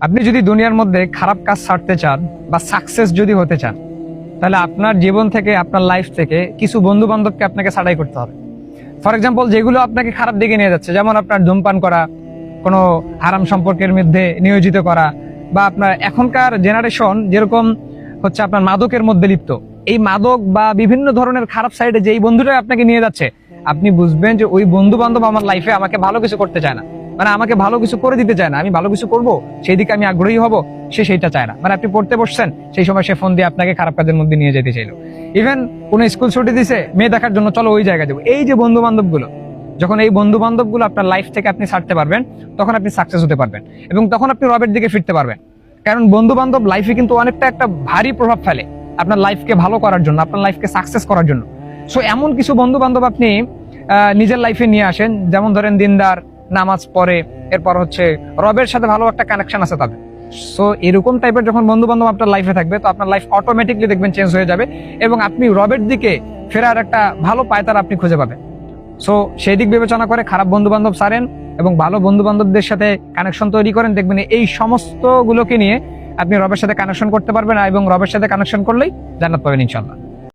আপনি যদি দুনিয়ার মধ্যে খারাপ কাজ ছাড়তে চান বা সাকসেস যদি হতে চান, তাহলে আপনার জীবন থেকে, আপনার লাইফ থেকে কিছু বন্ধু বান্ধবকে আপনাকে ছাড়াই করতে হবে। ফর এক্সাম্পল, যেগুলো আপনাকে খারাপ দিকে নিয়ে যাচ্ছে, যেমন আপনার ধূমপান করা, কোনো হারাম সম্পর্কের মধ্যে নিয়োজিত করা, বা আপনার এখনকার জেনারেশন যেরকম হচ্ছে আপনার মাদকের মধ্যে লিপ্ত, এই মাদক বা বিভিন্ন ধরনের খারাপ সাইডে যেই বন্ধুটা আপনাকে নিয়ে যাচ্ছে, আপনি বুঝবেন যে ওই বন্ধু বান্ধব আমার লাইফে আমাকে ভালো কিছু করতে চায় না, মানে আমাকে ভালো কিছু করে দিতে চায় না। আমি ভালো কিছু করব, সেই দিকে আমি আগ্রহী হব, সে সেইটা চায় না। মানে আপনি পড়তে বসছেন, সেই সময় সে ফোন দিয়ে আপনাকে খারাপ কাজের মধ্যে নিয়ে যেতে চাইলো। ইভেন কোন স্কুল ছুটি দিছে, মেয়ে দেখার জন্য চলো ওই জায়গায় যাবো। এই যে বন্ধু বান্ধব গুলো, যখন এই বন্ধু বান্ধব গুলো আপনার লাইফ থেকে আপনি ছাড়তে পারবেন, তখন আপনি সাকসেস হতে পারবেন এবং তখন আপনি রবের দিকে ফিরতে পারবেন। কারণ বন্ধু বান্ধব লাইফে কিন্তু অনেকটা একটা ভারী প্রভাব ফেলে আপনার লাইফকে ভালো করার জন্য, আপনার লাইফকে সাকসেস করার জন্য। সো এমন কিছু বন্ধু বান্ধব আপনি নিজের লাইফে নিয়ে আসেন, যেমন ধরেন দিনদার, নামাজ পড়ে, এরপর হচ্ছে রবের সাথে ভালো একটা কানেকশন আছে তাদের। সো এরকম টাইপের যখন বন্ধু বান্ধব আপনার লাইফে থাকবে, তো আপনার লাইফ অটোমেটিকলি দেখবেন চেঞ্জ হয়ে যাবে এবং আপনি রবের দিকে ফেরার একটা ভালো পায়তারা আপনি খুঁজে পাবেন। সো সেই দিক বিবেচনা করে খারাপ বন্ধু বান্ধব ছাড়েন এবং ভালো বন্ধু বান্ধবদের সাথে কানেকশন তৈরি করেন। দেখবেন এই সমস্ত গুলোকে নিয়ে আপনি রবের সাথে কানেকশন করতে পারবেন এবং রবের সাথে কানেকশন করলেই জান্নাত পাবেন ইনশাআল্লাহ।